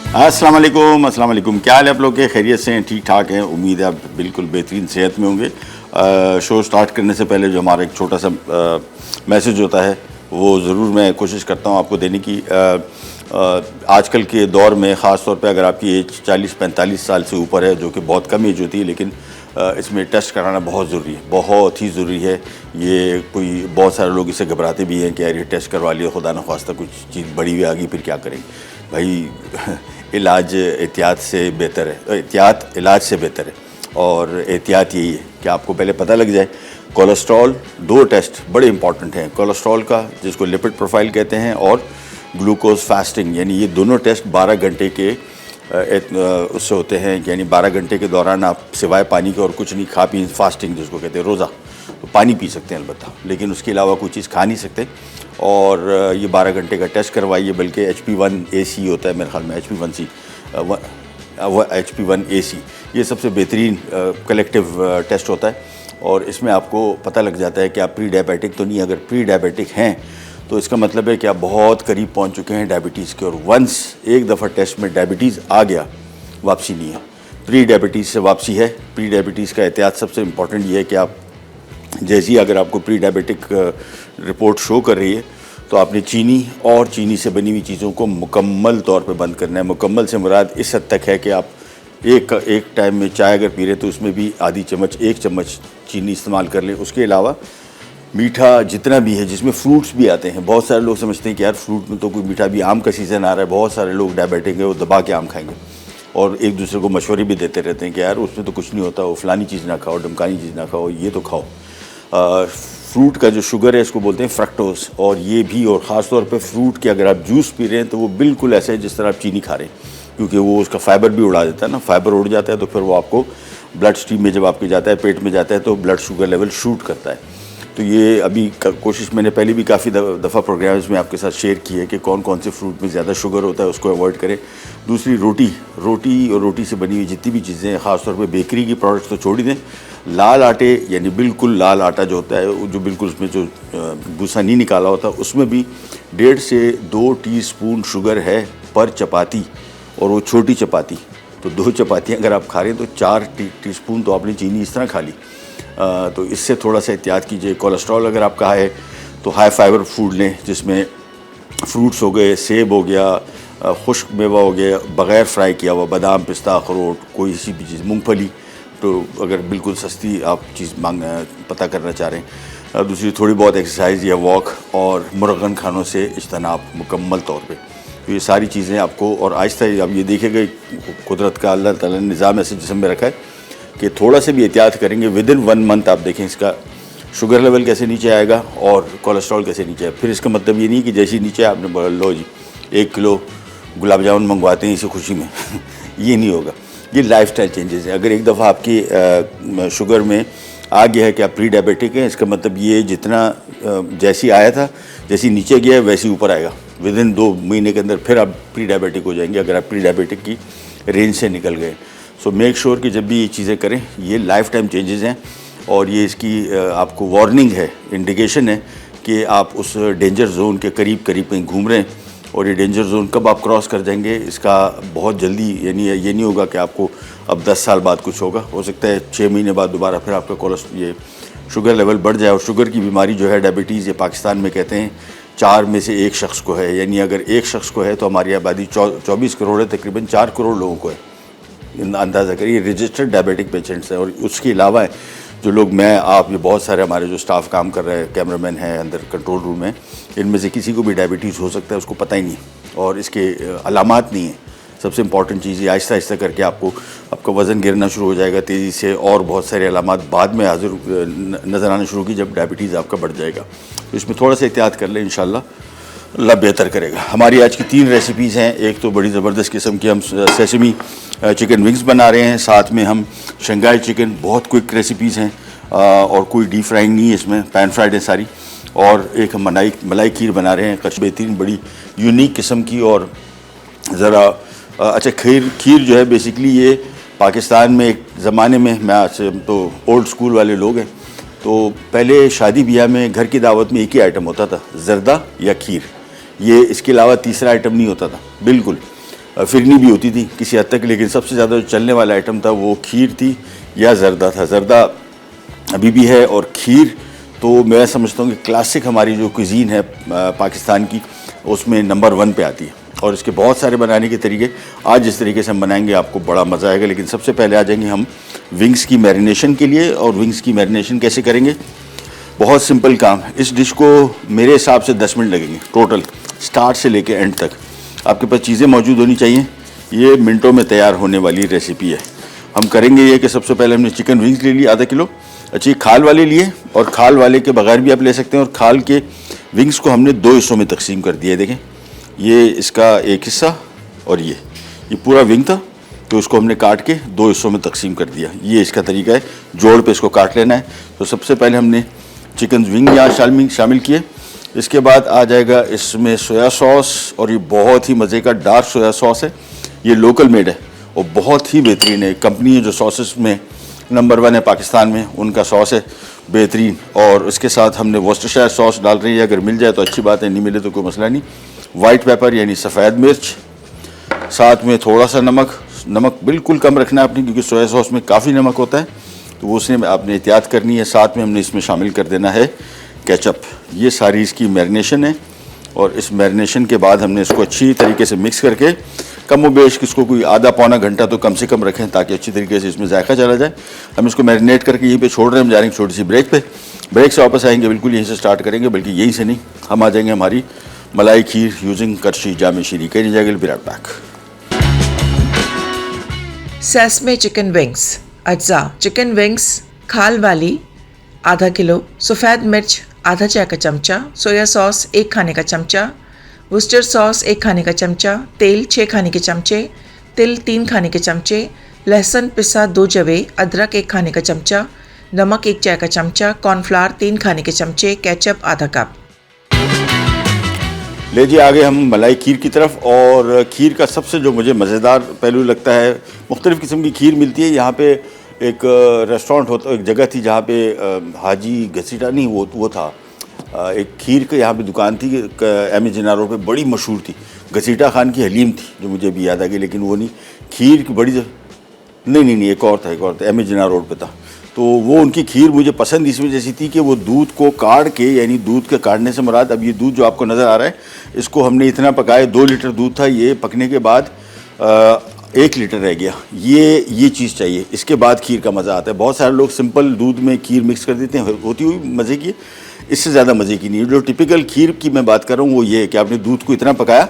अस्सलाम वालेकुम। क्या हाल है आप लोग के? खैरियत से हैं? ठीक ठाक हैं? उम्मीद है आप बिल्कुल बेहतरीन सेहत में होंगे। शो स्टार्ट करने से पहले जो हमारा एक छोटा सा मैसेज होता है वो ज़रूर मैं कोशिश करता हूँ आपको देने की। आजकल के दौर में ख़ास तौर पे अगर आपकी एज 40-45 साल से ऊपर है, जो कि बहुत कम एज होती है, लेकिन इसमें टेस्ट कराना बहुत ज़रूरी है, बहुत ही ज़रूरी है। ये कोई बहुत सारे लोग इससे घबराते भी हैं कि यार ये टेस्ट करवा लिया, खुदा न ख्वास्ता कुछ चीज़ बड़ी हुई आ गई फिर क्या करेंगे। भाई इलाज एहतियात से बेहतर है, एहतियात इलाज से बेहतर है। और एहतियात यही है कि आपको पहले पता लग जाए। कोलेस्ट्रॉल, 2 टेस्ट बड़े इंपॉर्टेंट हैं, कोलेस्ट्रॉल का जिसको लिपिड प्रोफाइल कहते हैं और ग्लूकोज फास्टिंग, यानी ये दोनों टेस्ट 12 घंटे के उससे होते हैं। यानी 12 घंटे के दौरान आप सिवाय पानी के और कुछ नहीं खा पी, फास्टिंग जिसको कहते हैं, रोज़ा, तो पानी पी सकते हैं अलबत्ता, लेकिन उसके अलावा कोई चीज़ खा नहीं सकते। और ये 12 घंटे का टेस्ट करवाइए, बल्कि HP1AC होता है मेरे ख्याल में, HP1C HP1AC, ये सबसे बेहतरीन कलेक्टिव टेस्ट होता है। और इसमें आपको पता लग जाता है कि आप प्री डायबिटिक तो नहीं। अगर प्री डायबिटिक हैं तो इसका मतलब है कि आप बहुत करीब पहुंच चुके हैं डायबिटीज़ के, और वंस एक दफ़ा टेस्ट में डायबिटीज़ आ गया, वापसी नहीं है। प्री डायबिटीज़ से वापसी है। प्री डायबिटीज़ का एहतियात सबसे इम्पॉर्टेंट ये है कि आप जैसे ही अगर आपको प्री डायबिटिक रिपोर्ट शो कर रही है तो आपने चीनी और चीनी से बनी हुई चीज़ों को मुकम्मल तौर पे बंद करना है। मुकम्मल से मुराद इस हद तक है कि आप एक टाइम में चाय अगर पी रहे तो उसमें भी आधी चम्मच, 1 चम्मच चीनी इस्तेमाल कर लें। उसके अलावा मीठा जितना भी है, जिसमें फ्रूट्स भी आते हैं, बहुत सारे लोग समझते हैं कि यार फ्रूट में तो कोई मीठा भी, आम का सीज़न आ रहा है, बहुत सारे लोग डायबिटिक है वो दबा के आम खाएंगे और एक दूसरे को मशवरे भी देते रहते हैं कि यार उसमें तो कुछ नहीं होता, वो फ़लानी चीज़ ना खाओ, ढमकानी चीज़ ना खाओ, ये तो खाओ। फ्रूट का जो शुगर है इसको बोलते हैं फ्रक्टोज, और ये भी, और ख़ास तौर पे फ्रूट के अगर आप जूस पी रहे हैं तो वो बिल्कुल ऐसा है जिस तरह आप चीनी खा रहे हैं, क्योंकि वो उसका फाइबर भी उड़ा देता है ना। फाइबर उड़ जाता है तो फिर वो आपको ब्लड स्ट्रीम में जब आपके जाता है, पेट में जाता है, तो ब्लड शुगर लेवल शूट करता है। तो ये अभी कोशिश मैंने पहले भी काफ़ी दफ़ा प्रोग्राम्स में आपके साथ शेयर की है कि कौन कौन से फ्रूट में ज़्यादा शुगर होता है, उसको अवॉइड करें। दूसरी रोटी और रोटी से बनी हुई जितनी भी चीज़ें हैं, ख़ासतौर पे बेकरी की प्रोडक्ट्स तो छोड़ ही दें। लाल आटे, यानी बिल्कुल लाल आटा जो होता है, जो बिल्कुल उसमें जो भूसा नहीं निकाला होता, उसमें भी 1.5 से 2 टीस्पून शुगर है पर चपाती, और वो छोटी चपाती। तो 2 चपातियाँ अगर आप खा रहे हैं तो 4 टीस्पून तो आपने चीनी इस तरह खा ली। तो इससे थोड़ा सा एहतियात कीजिए। कोलेस्ट्रॉल अगर आपका है तो हाई फाइबर फूड लें, जिसमें फ्रूट्स हो गए, सेब हो गया, खुश्क मेवा हो गया, बग़ैर फ्राई किया हुआ बादाम, पिस्ता, अखरोट, कोई सी भी चीज़, मूंगफली, तो अगर बिल्कुल सस्ती आप चीज़ पता करना चाह रहे हैं। दूसरी थोड़ी बहुत एक्सरसाइज या वॉक, और मुरगन खानों से इज्तनाब मुकम्मल तौर पे। तो ये सारी चीज़ें आपको, और आहिस्ता आप ये देखेंगे कुदरत का अल्लाह ताला ने निज़ाम ऐसे जिस्म में रखा है कि थोड़ा से भी एहतियात करेंगे, विदिन 1 मंथ आप देखें इसका शुगर लेवल कैसे नीचे आएगा और कोलेस्ट्रॉल कैसे नीचे आएगा। फिर इसका मतलब ये नहीं कि जैसे ही नीचे आपने बोला लो जी 1 किलो गुलाब जामुन मंगवाते हैं इसी खुशी में ये नहीं होगा। ये लाइफस्टाइल चेंजेस है। अगर एक दफ़ा आपकी शुगर में आ गया है कि आप प्री डायबिटिक हैं, इसका मतलब ये जितना जैसी आया था, जैसी नीचे गया है वैसे ऊपर आएगा। विदिन 2 महीने के अंदर फिर आप प्री डायबिटिक हो जाएंगे, अगर आप प्री डायबिटिक की रेंज से निकल गए। सो मेक श्योर कि जब भी ये चीज़ें करें, ये लाइफ टाइम चेंजेस हैं, और ये इसकी आपको वार्निंग है, इंडिकेशन है कि आप उस डेंजर जोन के करीब कहीं घूम रहे हैं। और ये डेंजर जोन कब आप क्रॉस कर जाएंगे इसका बहुत जल्दी, यानी ये नहीं होगा कि आपको अब 10 साल बाद कुछ होगा। हो सकता है 6 महीने बाद दोबारा फिर आपका ये शुगर लेवल बढ़ जाए। और शुगर की बीमारी जो है डायबिटीज़, ये पाकिस्तान में कहते हैं 4 में से 1 शख्स को है। यानी अगर 1 शख्स को है तो हमारी आबादी 24 करोड़ है, तकरीबन 4 करोड़ लोगों को है। अंदाज़ा करिए, रजिस्टर्ड डायबिटिक पेशेंट्स हैं। और उसके अलावा जो लोग, मैं, आप, ये बहुत सारे हमारे जो स्टाफ काम कर रहे हैं, कैमरामैन हैं अंदर कंट्रोल रूम में, इनमें से किसी को भी डायबिटीज़ हो सकता है, उसको पता ही नहीं और इसके अलामात नहीं है। सबसे इंपॉर्टेंट चीज़ ये, आहिस्ता आहिस्ता करके आपका वज़न गिरना शुरू हो जाएगा तेज़ी से, और बहुत सारे अलामात बाद में हाजिर नज़र आना शुरू की जब डायबिटीज़ आपका बढ़ जाएगा। तो इसमें थोड़ा सा एहतियात कर लें, इंशाल्लाह अल्लाह बेहतर करेगा। हमारी आज की 3 रेसिपीज़ हैं। एक तो बड़ी ज़बरदस्त किस्म की हम सेसमी चिकन विंग्स बना रहे हैं, साथ में हम शंघाई चिकन, बहुत क्विक रेसिपीज़ हैं और कोई डीप फ्राइंग नहीं है इसमें, पैन फ्राइड है सारी। और एक हम मलाई खीर बना रहे हैं, कच बेहतरीन, बड़ी यूनिक किस्म की। और ज़रा अच्छा, खीर जो है बेसिकली ये पाकिस्तान में एक ज़माने में, मैं आज तो ओल्ड स्कूल वाले लोग हैं, तो पहले शादी ब्याह में घर की दावत में एक ही आइटम होता था, ज़र्दा या खीर। ये इसके अलावा तीसरा आइटम नहीं होता था बिल्कुल। फिरनी भी होती थी किसी हद तक, लेकिन सबसे ज़्यादा जो चलने वाला आइटम था वो खीर थी या जर्दा था। जर्दा अभी भी है, और खीर तो मैं समझता हूँ कि क्लासिक हमारी जो कुजीन है पाकिस्तान की, उसमें नंबर 1 पे आती है। और इसके बहुत सारे बनाने के तरीके, आज जिस तरीके से हम बनाएंगे आपको बड़ा मज़ा आएगा। लेकिन सबसे पहले आ जाएंगे हम विंग्स की मैरिनेशन के लिए। और विंग्स की मैरिनेशन कैसे करेंगे, बहुत सिंपल काम। इस डिश को मेरे हिसाब से 10 मिनट लगेंगे टोटल, स्टार्ट से लेके एंड तक। आपके पास चीज़ें मौजूद होनी चाहिए, ये मिनटों में तैयार होने वाली रेसिपी है। हम करेंगे ये कि सबसे पहले हमने चिकन विंग्स ले लिए आधा किलो, अच्छी खाल वाले लिए, और खाल वाले के बगैर भी आप ले सकते हैं। और खाल के विंग्स को हमने 2 हिस्सों में तकसीम कर दिया है। देखें, ये इसका एक हिस्सा और ये पूरा विंग था, तो इसको हमने काट के 2 हिस्सों में तकसीम कर दिया। ये इसका तरीका है, जोड़ पे इसको काट लेना है। तो सबसे पहले हमने चिकन विंग यहाँ शामिल किए। इसके बाद आ जाएगा इसमें सोया सॉस, और ये बहुत ही मज़े का डार्क सोया सॉस है। ये लोकल मेड है और बहुत ही बेहतरीन है। कंपनी है जो सॉसेस में नंबर 1 है पाकिस्तान में, उनका सॉस है बेहतरीन। और इसके साथ हमने वर्सेस्टरशायर सॉस डाल रही है, अगर मिल जाए तो अच्छी बात है, नहीं मिले तो कोई मसला नहीं। वाइट पेपर यानी सफ़ेद मिर्च, साथ में थोड़ा सा नमक बिल्कुल कम रखना है आपने, क्योंकि सोया सॉस में काफ़ी नमक होता है, तो वो उसने आपने एहतियात करनी है। साथ में हमने इसमें शामिल कर देना है केचप। ये सारी इसकी मैरिनेशन है, और इस मैरिनेशन के बाद हमने इसको अच्छी तरीके से मिक्स करके कम व बेश इसको कोई आधा पौना घंटा तो कम से कम रखें, ताकि अच्छी तरीके से इसमें जायका चला जाए। हम इसको मैरिनेट करके यहीं पे छोड़ रहे हैं। हम जा रहे हैं छोटी सी ब्रेक पे। ब्रेक से वापस आएंगे, बिल्कुल यहीं से स्टार्ट करेंगे, बल्कि यहीं से नहीं, हम आ जाएंगे हमारी मलाई खीर यूजिंग करशी जामे शीरी। कहीं नहीं जाएगा, will be right back. Sesame chicken wings. अज्जा: चिकन विंग्स खाल वाली आधा किलो, सफ़ेद मिर्च आधा चाय का चमचा, सोया सॉस 1 खाने का चमचा, वुस्टर सॉस 1 खाने का चमचा, तेल 6 खाने के चमचे, तिल 3 खाने के चमचे, लहसुन पिसा 2 जवे, अदरक 1 खाने का चमचा, नमक 1 चाय का चमचा, कॉर्नफ्लावर 3 खाने के चमचे, केचप आधा कप। ले जी, आगे हम मलाई खीर की तरफ। और खीर का सबसे जो मुझे मज़ेदार पहलू लगता है, मुख्तलिफ़ किस्म की खीर मिलती है यहाँ पे। एक रेस्टोरेंट होता, एक जगह थी जहाँ पे हाजी घसीटा नहीं, वो था एक खीर का यहाँ पे दुकान थी एम ए जिन्ना रोड पे, बड़ी मशहूर थी। घसीटा खान की हलीम थी जो मुझे अभी याद आ गई, लेकिन वो नहीं। खीर की बड़ी नहीं, एक और था एम ए जिन्ना रोड पे था। तो वो उनकी खीर मुझे पसंद इस वजह से थी कि वो दूध को काट के, यानी दूध के काटने से मुराद, अब ये दूध जो आपको नज़र आ रहा है, इसको हमने इतना पकाया, 2 लीटर दूध था, ये पकने के बाद 1 लीटर रह गया। ये चीज़ चाहिए, इसके बाद खीर का मज़ा आता है। बहुत सारे लोग सिंपल दूध में खीर मिक्स कर देते हैं, होती हुई मज़े की, इससे ज़्यादा मज़े की नहीं। जो टिपिकल खीर की मैं बात कर रहा हूँ वो ये है कि आपने दूध को इतना पकाया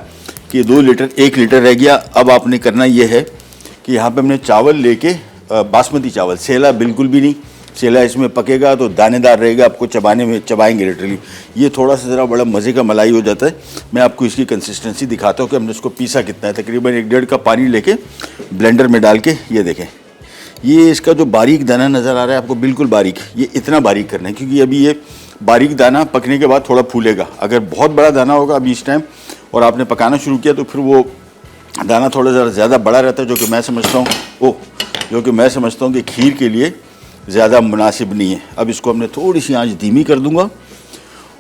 कि 1 लीटर रह गया। अब आपने करना ये है कि यहाँ पे हमने चावल लेके, बासमती चावल, सेला बिल्कुल भी नहीं, सेला इसमें पकेगा तो दानेदार रहेगा, आपको चबाएंगे लिटरली। ये थोड़ा सा ज़रा बड़ा मज़े का मलाई हो जाता है। मैं आपको इसकी कंसिस्टेंसी दिखाता हूँ कि हमने इसको पीसा कितना है। तकरीबन 1-1.5 कप पानी लेके ब्लेंडर में डाल के, ये देखें, ये इसका जो बारीक दाना नज़र आ रहा है आपको, बिल्कुल बारीक, ये इतना बारीक करना है, क्योंकि अभी ये बारीक दाना पकने के बाद थोड़ा फूलेगा। अगर बहुत बड़ा दाना होगा अभी इस टाइम और आपने पकाना शुरू किया, तो फिर वो दाना थोड़ा ज़्यादा बड़ा रहता है, जो कि मैं समझता हूँ कि खीर के लिए ज़्यादा मुनासिब नहीं है। अब इसको हमने थोड़ी सी आंच धीमी कर दूंगा,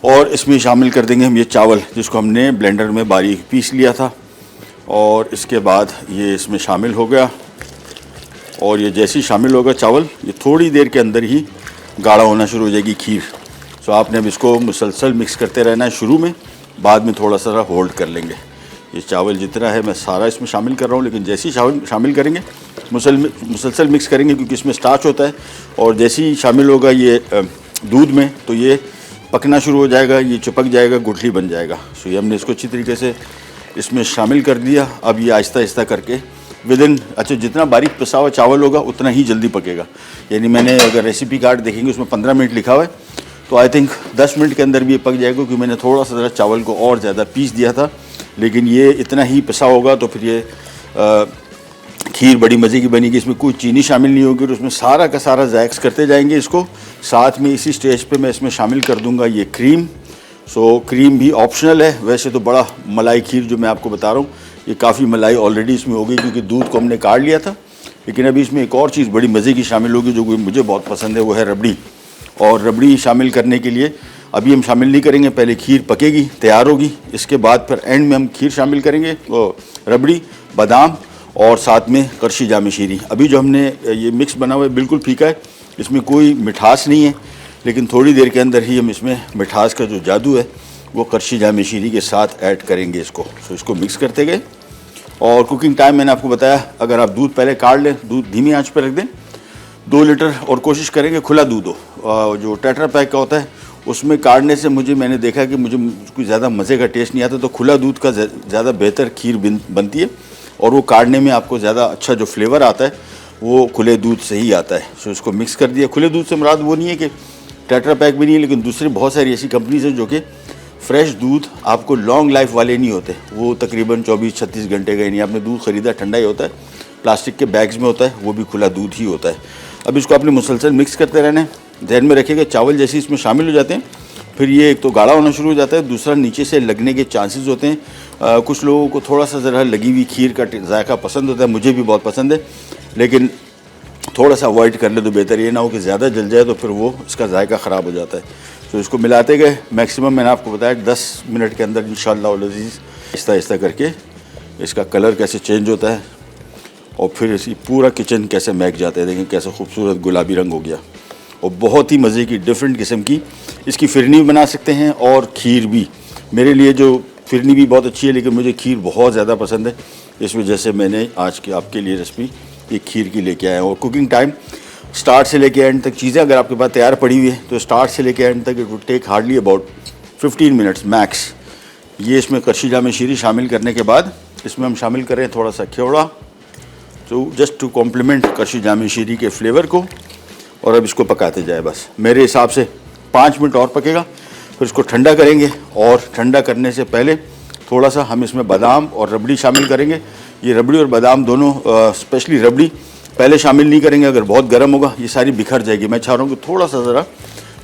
और इसमें शामिल कर देंगे हम ये चावल, जिसको हमने ब्लेंडर में बारीक पीस लिया था। और इसके बाद ये इसमें शामिल हो गया, और ये जैसे ही शामिल होगा चावल, ये थोड़ी देर के अंदर ही गाढ़ा होना शुरू हो जाएगी खीर। सो आपने अब इसको मुसलसल मिक्स करते रहना है शुरू में, बाद में थोड़ा सा होल्ड कर लेंगे। ये चावल जितना है मैं सारा इसमें शामिल कर रहा हूँ, लेकिन जैसे ही शामिल करेंगे मुसलसल मिक्स करेंगे, क्योंकि इसमें स्टार्च होता है। और जैसे ही शामिल होगा ये दूध में, तो ये पकना शुरू हो जाएगा, ये चिपक जाएगा, गुठली बन जाएगा। सो ये हमने इसको अच्छी तरीके से इसमें शामिल कर दिया। अब ये आहिस्ता आहिस्ता करके जितना बारीक पिसा हुआ चावल होगा उतना ही जल्दी पकेगा। यानी मैंने अगर रेसिपी कार्ड देखेंगे उसमें 15 मिनट लिखा हुआ है, तो आई थिंक 10 मिनट के अंदर भी ये पक जाएगा, क्योंकि मैंने थोड़ा सा ज़रा चावल को और ज़्यादा पीस दिया था। लेकिन ये इतना ही पिसा होगा तो फिर ये खीर बड़ी मज़े की बनेगी। इसमें कोई चीनी शामिल नहीं होगी, और उसमें सारा का सारा जायक्स करते जाएंगे इसको। साथ में इसी स्टेज पे मैं इसमें शामिल कर दूंगा ये क्रीम। सो क्रीम भी ऑप्शनल है। वैसे तो बड़ा मलाई खीर जो मैं आपको बता रहा हूँ, ये काफ़ी मलाई ऑलरेडी इसमें हो गई, क्योंकि दूध को हमने काट लिया था। लेकिन अभी इसमें एक और चीज़ बड़ी मज़े की शामिल होगी, जो मुझे बहुत पसंद है, वो है रबड़ी। और रबड़ी शामिल करने के लिए अभी हम शामिल नहीं करेंगे, पहले खीर पकेगी, तैयार होगी, इसके बाद फिर एंड में हम खीर शामिल करेंगे, रबड़ी। बादाम और साथ में करशी जामे शीरी। अभी जो हमने ये मिक्स बना हुआ है बिल्कुल फीका है, इसमें कोई मिठास नहीं है, लेकिन थोड़ी देर के अंदर ही हम इसमें मिठास का जो जादू है वो करशी जामे शीरी के साथ ऐड करेंगे इसको। सो इसको मिक्स करते गए। और कुकिंग टाइम मैंने आपको बताया, अगर आप दूध पहले काढ़ लें, दूध धीमी आंच पर रख दें 2 लीटर, और कोशिश करेंगे खुला दूध हो। जो टेट्रा पैक का होता है उसमें काढ़ने से मैंने देखा कि मुझे कोई ज़्यादा मज़े का टेस्ट नहीं आता, तो खुला दूध का ज़्यादा बेहतर खीर बनती है, और वो काढ़ने में आपको ज़्यादा अच्छा जो फ्लेवर आता है वो खुले दूध से ही आता है। सो इसको मिक्स कर दिया। खुले दूध से मुराद वो नहीं है कि टेट्रा पैक भी नहीं है, लेकिन दूसरी बहुत सारी ऐसी कंपनीज हैं जो कि फ्रेश दूध आपको लॉन्ग लाइफ वाले नहीं होते, वो तकरीबन 24-36 घंटे का ही नहीं। आपने दूध ख़रीदा ठंडा ही होता है, प्लास्टिक के बैग्स में होता है, वो भी खुला दूध ही होता है। अब इसको आपने मुसलसल मिक्स करते रहना है। ध्यान में रखिएगा चावल जैसे इसमें शामिल हो जाते हैं फिर ये एक तो गाढ़ा होना शुरू हो जाता है, दूसरा नीचे से लगने के चांसेस होते हैं। कुछ लोगों को थोड़ा सा ज़रा लगी हुई खीर का जायका पसंद होता है, मुझे भी बहुत पसंद है, लेकिन थोड़ा सा अवॉइड कर ले तो बेहतर। ये ना हो कि ज़्यादा जल जाए तो फिर वो इसका जायका ख़राब हो जाता है। तो इसको मिलाते गए मैक्सिमम मैंने आपको बताया 10 मिनट के अंदर इंशाअल्लाह लज़ीज़ आहिस्ता आहिस्ता करके इसका कलर कैसे चेंज होता है और फिर इसी पूरा किचन कैसे महक जाता है। देखें कैसे खूबसूरत गुलाबी रंग हो गया, और बहुत ही मज़े की डिफरेंट किस्म की इसकी फिरनी भी बना सकते हैं और खीर भी। मेरे लिए जो फिरनी भी बहुत अच्छी है, लेकिन मुझे खीर बहुत ज़्यादा पसंद है, इस वजह से मैंने आज की आपके लिए रेसिपी एक खीर की लेके आया हूँ। और कुकिंग टाइम स्टार्ट से लेके एंड तक चीज़ें अगर आपके पास तैयार पड़ी हुई है तो स्टार्ट से लेके एंड तक it would take hardly about 15 minutes max. ये इसमें करशी जामे शीरी शामिल करने के बाद इसमें हम शामिल करें थोड़ा सा ख्योड़ा, तो जस्ट टू कॉम्प्लीमेंट करशी जामे शीरी के फ्लेवर को। और अब इसको पकाते जाए, बस मेरे हिसाब से 5 मिनट और पकेगा, फिर इसको ठंडा करेंगे। और ठंडा करने से पहले थोड़ा सा हम इसमें बादाम और रबड़ी शामिल करेंगे। ये रबड़ी और बादाम दोनों, स्पेशली रबड़ी पहले शामिल नहीं करेंगे, अगर बहुत गर्म होगा ये सारी बिखर जाएगी। मैं चाह रहा हूँ कि थोड़ा सा ज़रा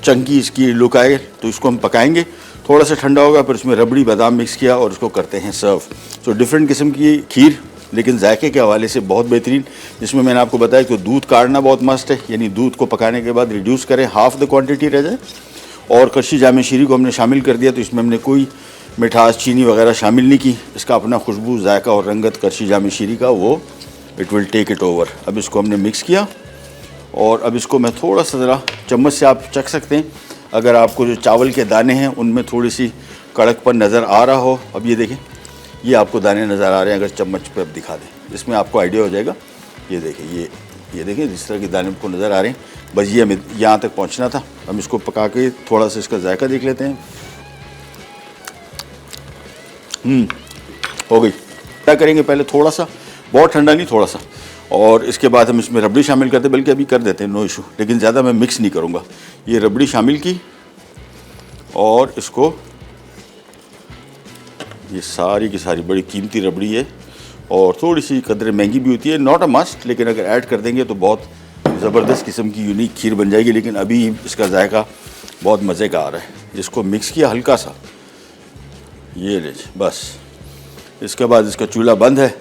चंकी इसकी लुक आए, तो इसको हम पकाएंगे। थोड़ा सा ठंडा होगा, फिर इसमें रबड़ी बादाम मिक्स किया और इसको करते हैं सर्व। तो डिफरेंट किस्म की खीर, लेकिन जायके के हवाले से बहुत बेहतरीन, जिसमें मैंने आपको बताया कि दूध काढ़ना बहुत मस्त है, यानी दूध को पकाने के बाद रिड्यूस करें, हाफ द क्वांटिटी रह जाए। और करशी जामे शीरी को हमने शामिल कर दिया, तो इसमें हमने कोई मिठास चीनी वगैरह शामिल नहीं की। इसका अपना खुशबू जायका और रंगत करशी जामे शीरी का वो it will take it over. अब इसको हमने मिक्स किया और अब इसको मैं थोड़ा सा ज़रा चम्मच से आप चख सकते हैं, अगर आपको जो चावल के दाने हैं उनमें थोड़ी सी कड़कपन नज़र आ रहा हो। अब ये देखें, ये आपको दाने नज़र आ रहे हैं, अगर चम्मच पे अब दिखा दें इसमें आपको आइडिया हो जाएगा। ये देखें, ये देखें जिस तरह के दाने आपको नज़र आ रहे हैं, बस ये हमें यहाँ तक पहुँचना था। हम इसको पका के थोड़ा सा इसका जायका देख लेते हैं। हो गई। क्या करेंगे, पहले थोड़ा सा, बहुत ठंडा नहीं, थोड़ा सा, और इसके बाद हम इसमें रबड़ी शामिल करते हैं, बल्कि अभी कर देते हैं, नो इशू, लेकिन ज़्यादा मैं मिक्स नहीं करूँगा। ये रबड़ी शामिल की और इसको, ये सारी की सारी बड़ी कीमती रबड़ी है और थोड़ी सी कदर महंगी भी होती है, नॉट अ मस्ट, लेकिन अगर ऐड कर देंगे तो बहुत ज़बरदस्त किस्म की यूनिक खीर बन जाएगी। लेकिन अभी इसका जायका बहुत मज़े का आ रहा है। इसको मिक्स किया हल्का सा, ये ले बस। इसके बाद इसका चूल्हा बंद है।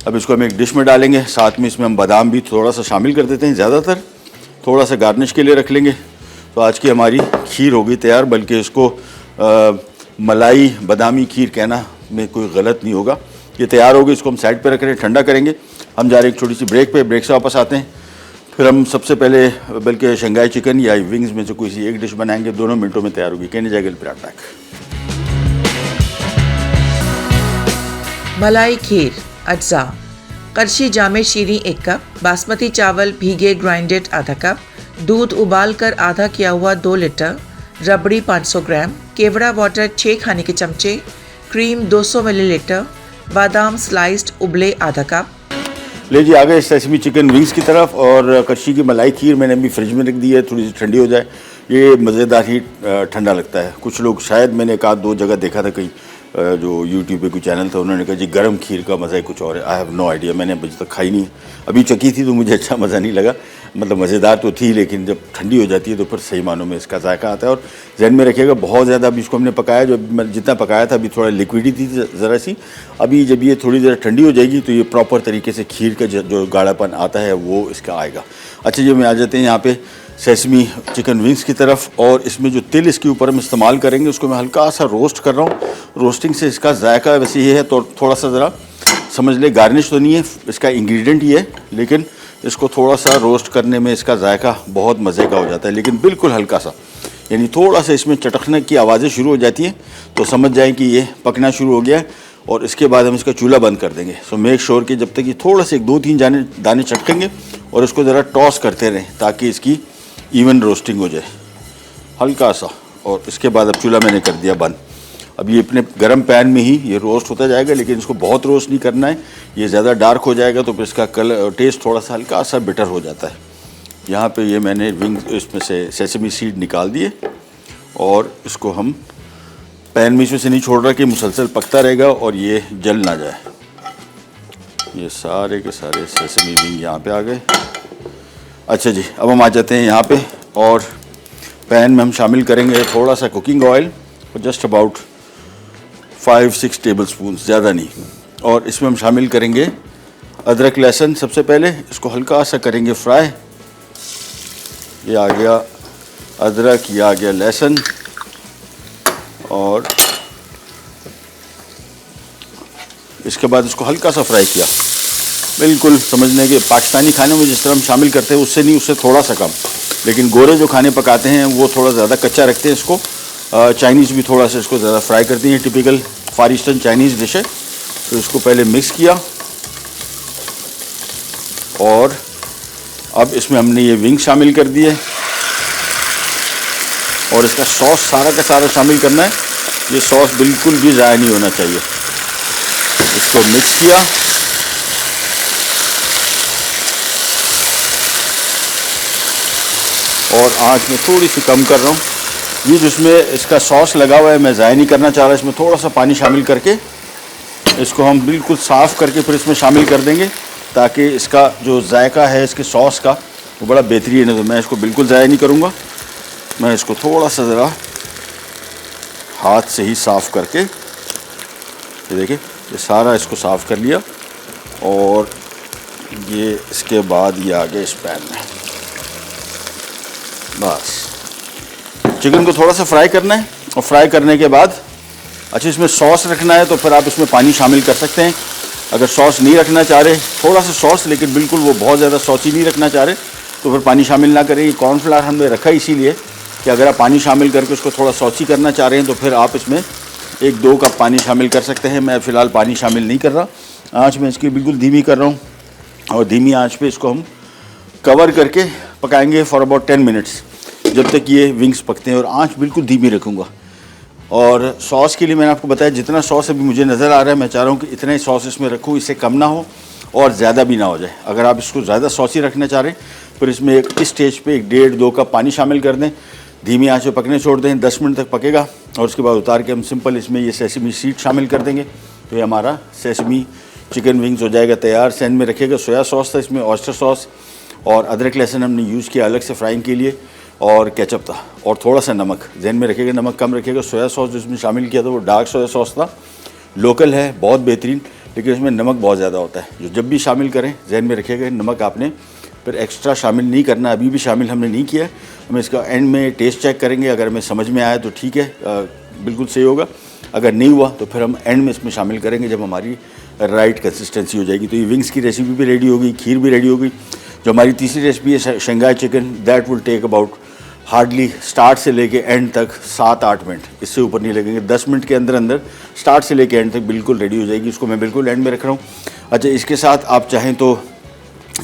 अब इसको हम एक डिश में डालेंगे, साथ में इसमें हम बादाम भी थोड़ा सा शामिल कर देते हैं, ज़्यादातर थोड़ा सा गार्निश के लिए रख लेंगे। तो आज की हमारी खीर हो गई तैयार, बल्कि इसको मलाई बादामी खीर कहना में कोई गलत नहीं होगा। ये तैयार हो गई, इसको हम साइड पे रख रहे हैं, ठंडा करेंगे। हम जा रहे हैं एक छोटी सी ब्रेक पे, ब्रेक से वापस आते हैं। फिर हम सबसे पहले बल्कि शंघाई चिकन या विंग्स में से कोई सी एक डिश बनाएंगे, दोनों मिनटों में तैयार होगी। कहने जाएगा पैक। मलाई खीर अज्जा, करशी जामे शीरी 1 कप, बासमती चावल भीगे ग्राइंडेड आधा कप, दूध उबाल कर आधा किया हुआ 2 लीटर, रबड़ी 500 ग्राम, केवड़ा वाटर 6 खाने के चमचे, क्रीम 200 मिलीलीटर, बादाम स्लाइस्ड उबले आधा कप। ले जी, आ गए सेसमी चिकन विंग्स की तरफ। और करशी की मलाई खीर मैंने अभी फ्रिज में रख दी है, थोड़ी सी ठंडी हो जाए। ये मज़ेदार ही ठंडा लगता है। कुछ लोग, शायद मैंने एक आध 2 जगह देखा था, कहीं जो यूट्यूब पे कोई चैनल था, उन्होंने कहा जी गर्म खीर का मज़ा ही कुछ और है। आई हैव नो आइडिया, मैंने अभी तक खाई नहीं। अभी चखी थी तो मुझे अच्छा मज़ा नहीं लगा, मतलब मज़ेदार तो थी, लेकिन जब ठंडी हो जाती है तो फिर सही मानों में इसका जायका आता है। और जहन में रखिएगा, बहुत ज़्यादा अभी इसको हमने पकाया, जो जितना पकाया था अभी थोड़ा लिक्विडी थी ज़रा सी। अभी जब ये थोड़ी ज़रा ठंडी हो जाएगी तो ये प्रॉपर तरीके से खीर का जो गाढ़ापन आता है वो इसका आएगा। अच्छा जी, हम आ जाते हैं यहाँ पे सेसमी चिकन विंग्स की तरफ। और इसमें जो तिल इसके ऊपर हम इस्तेमाल करेंगे उसको मैं हल्का सा रोस्ट कर रहा हूँ। रोस्टिंग से इसका जायका वैसे ये है, तो थोड़ा सा ज़रा समझ ले गार्निश तो नहीं है, इसका इंग्रेडिएंट ही है, लेकिन इसको थोड़ा सा रोस्ट करने में इसका जायका बहुत मज़े का हो जाता है, लेकिन बिल्कुल हल्का सा, यानी थोड़ा सा इसमें चटकने की आवाज़ें शुरू हो जाती हैं तो समझ जाएं कि ये पकना शुरू हो गया है। और इसके बाद हम इसका चूल्हा बंद कर देंगे। सो मेक श्योर कि जब तक ये थोड़ा से 1-2-3 दाने चटकेंगे और इसको ज़रा टॉस करते रहें ताकि इसकी इवन रोस्टिंग हो जाए हल्का सा। और इसके बाद अब चूल्हा मैंने कर दिया बंद। अब ये अपने गर्म पैन में ही ये रोस्ट होता जाएगा, लेकिन इसको बहुत रोस्ट नहीं करना है, ये ज़्यादा डार्क हो जाएगा तो फिर इसका कलर टेस्ट थोड़ा सा हल्का सा बिटर हो जाता है। यहाँ पे ये मैंने विंग इसमें से सेसमी सीड निकाल दिए और इसको हम पैन में इसमें से नहीं छोड़ रहा कि मुसलसल पकता रहेगा और ये जल ना जाए। ये सारे के सारे सेसमी विंग यहाँ पे आ गए। अच्छा जी, अब हम आ जाते हैं यहाँ पे और पैन में हम शामिल करेंगे थोड़ा सा cooking oil, just about 5-6 table spoon, ज़्यादा नहीं। और इसमें हम शामिल करेंगे अदरक लहसुन। सबसे पहले इसको हल्का सा करेंगे फ्राई। ये आ गया अदरक, ये आ गया लहसुन, और इसके बाद इसको हल्का सा फ्राई किया, बिल्कुल समझने के पाकिस्तानी खाने में जिस तरह हम शामिल करते हैं उससे नहीं, उससे थोड़ा सा कम। लेकिन गोरे जो खाने पकाते हैं वो थोड़ा ज़्यादा कच्चा रखते हैं इसको। चाइनीज़ भी थोड़ा सा इसको ज़्यादा फ्राई करती हैं, टिपिकल फार ईस्टर्न चाइनीज़ डिश है। तो इसको पहले मिक्स किया और अब इसमें हमने ये विंग शामिल कर दिए और इसका सॉस सारा का सारा शामिल करना है। ये सॉस बिल्कुल भी ज़ाया नहीं होना चाहिए। इसको मिक्स किया और आंच में थोड़ी सी कम कर रहा हूँ। ये जिसमें इसका सॉस लगा हुआ है मैं ज़ाया नहीं करना चाह रहा, इसमें थोड़ा सा पानी शामिल करके इसको हम बिल्कुल साफ़ करके फिर इसमें शामिल कर देंगे ताकि इसका जो जायका है इसके सॉस का वो बड़ा बेहतरीन है। तो मैं इसको बिल्कुल ज़ाया नहीं करूँगा, मैं इसको थोड़ा सा ज़रा हाथ से ही साफ़ करके, ये देखिए ये सारा इसको साफ़ कर लिया और ये इसके बाद ये आ गया इस पैन में। बस चिकन को थोड़ा सा फ्राई करना है और फ्राई करने के बाद अच्छा इसमें सॉस रखना है तो फिर आप इसमें पानी शामिल कर सकते हैं। अगर सॉस नहीं रखना चाह रहे, थोड़ा सा सॉस, लेकिन बिल्कुल वो बहुत ज़्यादा सॉसी नहीं रखना चाह रहे तो फिर पानी शामिल ना करें। कॉर्नफ्लावर हमने रखा इसीलिए कि अगर आप पानी शामिल करके उसको थोड़ा सॉसी करना चाह रहे हैं तो फिर आप इसमें 1-2 कप पानी शामिल कर सकते हैं। मैं फ़िलहाल पानी शामिल नहीं कर रहा। आँच में इसकी बिल्कुल धीमी कर रहा हूँ और धीमी आँच पे इसको हम कवर करके पकाएंगे फॉर अबाउट 10 मिनट्स, जब तक ये विंग्स पकते हैं। और आँच बिल्कुल धीमी रखूँगा। और सॉस के लिए मैंने आपको बताया जितना सॉस अभी मुझे नज़र आ रहा है मैं चाह रहा हूँ कि इतना ही सॉस इसमें रखूँ, इससे कम ना हो और ज़्यादा भी ना हो जाए। अगर आप इसको ज़्यादा सॉसी रखना चाह रहे हैं फिर इसमें इस स्टेज पे 1-1.5-2 कप पानी शामिल कर दें, धीमी आंच पे पकने छोड़ दें, 10 मिनट तक पकेगा और उसके बाद उतार के हम सिंपल इसमें ये सेसमी सीड शामिल कर देंगे। तो ये हमारा सेसमी चिकन विंग्स हो जाएगा तैयार। सैन में रखिएगा सोया सॉस था, इसमें ऑयस्टर सॉस और अदरक लहसुन हमने यूज़ किया अलग से फ्राइंग के लिए, और केचप था और थोड़ा सा नमक। जहन में रखिएगा नमक कम रखिएगा। सोया सॉस जो इसमें शामिल किया था वो डार्क सोया सॉस था, लोकल है, बहुत बेहतरीन, लेकिन इसमें नमक बहुत ज़्यादा होता है। जो जब भी शामिल करें जहन में रखिएगा नमक आपने फिर एक्स्ट्रा शामिल नहीं करना। अभी भी शामिल हमने नहीं किया है, हम इसका एंड में टेस्ट चेक करेंगे। अगर हमें समझ में आया तो ठीक है, बिल्कुल सही होगा। अगर नहीं हुआ तो फिर हम एंड में इसमें शामिल करेंगे जब हमारी राइट कंसिस्टेंसी हो जाएगी। तो ये विंग्स की रेसिपी भी रेडी हो गई, खीर भी रेडी हो गई। जो हमारी तीसरी रेसिपी है Shanghai chicken, that will take about hardly start से लेके एंड तक 7-8 मिनट, इससे ऊपर नहीं लगेंगे। 10 मिनट के अंदर अंदर स्टार्ट से लेके एंड तक बिल्कुल रेडी हो जाएगी। इसको मैं बिल्कुल एंड में रख रहा हूँ। अच्छा, इसके साथ आप चाहें तो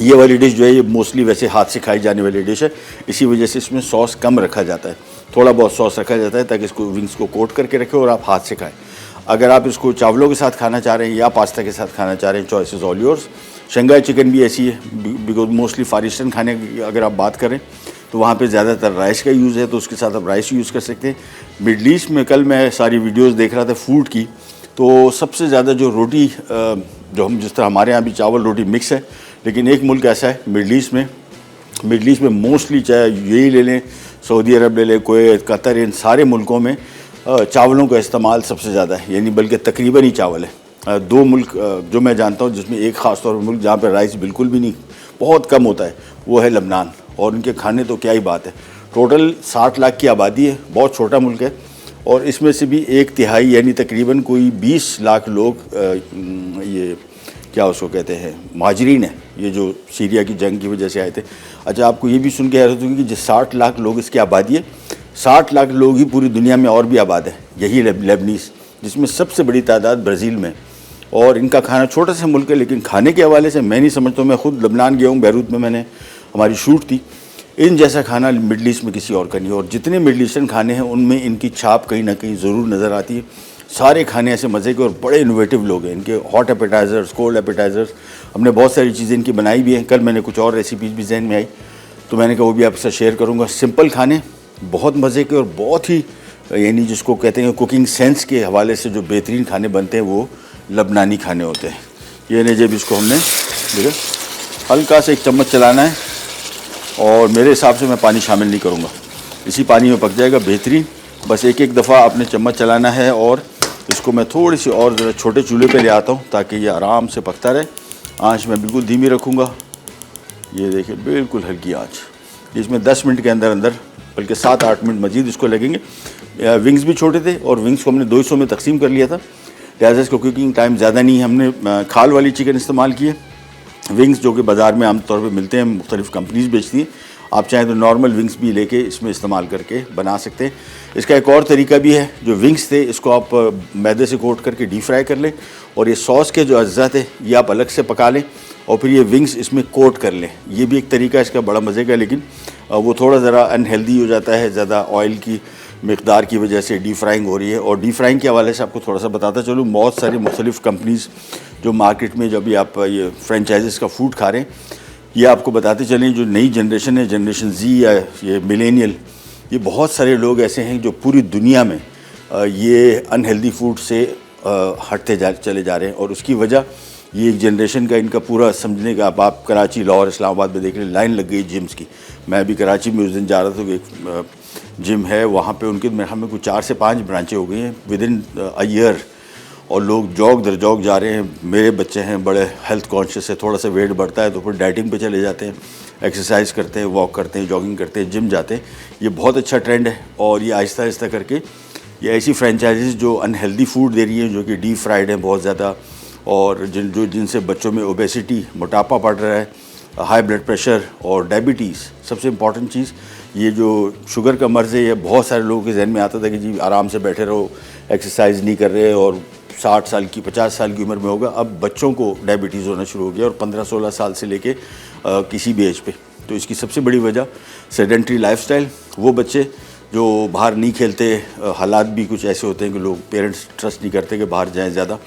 ये वाली डिश जो है ये मोस्टली वैसे हाथ से खाई जाने वाली डिश है, इसी वजह से इसमें सॉस कम रखा जाता है, थोड़ा बहुत सॉस रखा जाता है ताकि इसको विंग्स को कोट करके रखें और आप हाथ से खाएं। अगर आप इसको चावलों के साथ खाना चाह रहे हैं या पास्ता के साथ खाना चाह रहे हैं, choice is all yours. Shanghai chicken भी ऐसी है, बिकॉज मोस्टली फार ईस्टर्न खाने की अगर आप बात करें तो वहाँ पे ज़्यादातर राइस का यूज़ है, तो उसके साथ आप राइस यूज़ कर सकते हैं। मिडल ईस्ट में कल मैं सारी वीडियोस देख रहा था फूड की, तो सबसे ज़्यादा जो रोटी जो हम जिस तरह हमारे यहाँ भी चावल रोटी मिक्स है, लेकिन एक मुल्क ऐसा है मिडल ईस्ट में मोस्टली, चाहे यही ले लें, सऊदी अरब ले लें, कुवैत, कतर, इन सारे मुल्कों में चावलों का इस्तेमाल सबसे ज़्यादा है, यानी बल्कि तकरीबन ही चावल है। 2 मुल्क जो मैं जानता हूँ जिसमें एक ख़ास तौर पर मुल्क जहाँ पर राइस बिल्कुल भी नहीं, बहुत कम होता है, वो है लबनान। और उनके खाने तो क्या ही बात है। टोटल 60 लाख की आबादी है, बहुत छोटा मुल्क है, और इसमें से भी 1/3 यानी तकरीबन कोई 20 लाख लोग ये क्या उसको कहते हैं, महाजरीन है, ये जो सीरिया की जंग की वजह से आए थे। अच्छा, आपको ये भी सुन के हैरत होगी कि जो 60 लाख लोग इसकी आबादी है, 60 लाख लोग ही पूरी दुनिया में और भी आबाद है, यही लेबनीज़, जिसमें सबसे बड़ी तादाद ब्राज़ील में। और इनका खाना, छोटा सा मुल्क है लेकिन खाने के हवाले से मैं नहीं समझता हूँ। मैं खुद लबनान गया हूँ, बैरूत में मैंने हमारी शूट थी, इन जैसा खाना मिडल ईस्ट में किसी और का नहीं है। और जितने मिडल ईस्टर्न खाने हैं उनमें इनकी छाप कहीं ना कहीं ज़रूर नज़र आती है। सारे खाने ऐसे मज़े के और बड़े इनोवेटिव लोग हैं। इनके हॉट एपेटाइज़र्स, कोल्ड एपेटाइज़र्स, हमने बहुत सारी चीज़ें इनकी बनाई भी हैं। कल मैंने कुछ और रेसिपीज़ भी जहन में आई तो मैंने कहा वो भी आपके साथ शेयर करूँगा। सिंपल खाने, बहुत मज़े के और बहुत ही यानी जिसको कहते हैं कुकिंग सेंस के हवाले से जो बेहतरीन खाने बनते हैं वो लबनानी खाने होते हैं। ये नहीं, जब इसको हमने देखा हल्का से एक चम्मच चलाना है और मेरे हिसाब से मैं पानी शामिल नहीं करूँगा, इसी पानी में पक जाएगा बेहतरीन। बस एक दफ़ा आपने चम्मच चलाना है और इसको मैं थोड़ी सी और ज़रा छोटे चूल्हे पे ले आता हूँ ताकि ये आराम से पकता रहे। आँच मैं बिल्कुल धीमी रखूँगा। ये देखिए बिल्कुल हल्की आँच। इसमें 10 मिनट के अंदर अंदर, बल्कि 7-8 मिनट मज़ीद इसको लगेंगे। विंग्स भी छोटे थे और विंग्स को हमने 2 हिस्सों में तकसीम कर लिया था, लिहाजा इसको कुकिंग टाइम ज़्यादा नहीं है। हमने खाल वाली चिकन इस्तेमाल की है, विंग्स जो कि बाज़ार में आमतौर पर मिलते हैं, मुख्तलिफ़ कंपनीज़ बेचती हैं। आप चाहें तो नॉर्मल विंग्स भी लेके इसमें इस्तेमाल करके बना सकते हैं। इसका एक और तरीका भी है, जो विंग्स थे इसको आप मैदे से कोट करके डीप फ्राई कर लें और ये सॉस के जो अज्जा थे ये आप अलग से पका लें और फिर ये विंग्स इसमें कोट कर लें। ये भी एक तरीका इसका बड़ा मज़े का, लेकिन वो थोड़ा ज़रा अनहेल्दी हो जाता है, ज़्यादा ऑयल की मिकदार की वजह से डीप फ्राइंग हो रही है। और डीप फ्राइंग के हवाले से आपको थोड़ा सा बताता चलूँ, बहुत सारी मुख्तलिफ़ कंपनीज़ जो मार्केट में जब भी आप ये फ्रेंचाइज़ का फूड खा रहे हैं, ये आपको बताते चलें जो नई जनरेशन है, जनरेशन जी या ये मिलेनियल, ये बहुत सारे लोग ऐसे हैं जो पूरी दुनिया में ये अनहेल्दी फूड से हटते चले जा रहे हैं। और उसकी वजह ये एक जनरेशन का इनका पूरा समझने का, आप कराची, लाहौर, इस्लामाबाद में देख रहे लाइन लग गई जिम्स की। मैं अभी कराची में उस दिन जा रहा था, एक जिम है वहाँ पे, उनके हमें कुछ 4 से 5 ब्रांचें हो गई हैं विद इन अ ईयर, और लोग जॉग दर जॉग जा रहे हैं। मेरे बच्चे हैं बड़े हेल्थ कॉन्शियस है, थोड़ा सा वेट बढ़ता है तो फिर डाइटिंग पे चले जाते हैं, एक्सरसाइज करते हैं, वॉक करते हैं, जॉगिंग करते हैं, जिम जाते हैं। ये बहुत अच्छा ट्रेंड है और ये आहिस्ता आहिस्ता करके ये ऐसी फ्रेंचाइजीज़ जो अनहेल्दी फूड दे रही हैं, जो कि डीप फ्राइड हैं बहुत ज़्यादा, और जिनसे बच्चों में ओबेसिटी, मोटापा बढ़ रहा है, हाई ब्लड प्रेशर और डायबिटीज़, सबसे इम्पॉर्टेंट चीज़ ये जो शुगर का मर्ज़ है, ये बहुत सारे लोगों के जहन में आता था कि जी आराम से बैठे रहो, एक्सरसाइज नहीं कर रहे और 60 साल की 50 साल की उम्र में होगा। अब बच्चों को डायबिटीज़ होना शुरू हो गया और 15-16 साल से लेके किसी भी एज पे। तो इसकी सबसे बड़ी वजह सेडेंट्री लाइफस्टाइल। वो बच्चे जो बाहर नहीं खेलते, हालात भी कुछ ऐसे होते हैं कि लोग, पेरेंट्स ट्रस्ट नहीं करते कि बाहर जाएं ज़्यादा,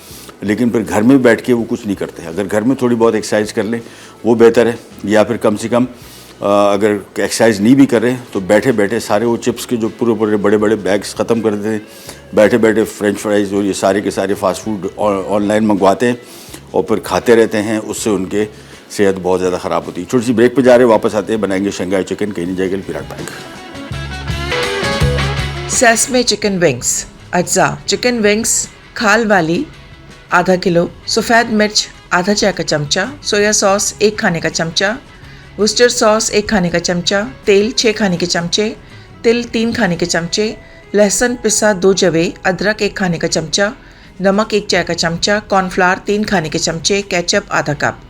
लेकिन फिर घर में बैठ के वो कुछ नहीं करते। अगर घर में थोड़ी बहुत एक्सरसाइज कर लें वो बेहतर है, या फिर कम से कम अगर एक्सरसाइज नहीं भी कर रहे तो बैठे बैठे सारे वो चिप्स के जो पूरे बड़े बड़े बैग्स ख़त्म कर देते हैं, बैठे बैठे फ्रेंच फ्राइज़ और ये सारे के सारे फास्ट फूड ऑनलाइन मंगवाते हैं और फिर खाते रहते हैं। उससे उनके सेहत बहुत ज़्यादा ख़राब होती है। छोटी सी ब्रेक पे जा रहे हैं, वापस आते हैं, बनाएंगे शंघाई चिकन, कहीं नहीं जाएगा, Virat pack. Sesame chicken wings अज्जा। चिकन विंग्स खाल वाली आधा किलो, सफ़ेद मिर्च आधा चाय का चमचा, सोया सॉस 1 खाने का चमचा, वुस्टर सॉस 1 खाने का चमचा, तेल 6 खाने के चमचे, तिल 3 खाने के चमचे, लहसुन पिसा 2 जवे, अदरक 1 खाने का चमचा, नमक 1 चाय का चमचा, कॉर्नफ्लावर 3 खाने के चमचे, केचप आधा कप।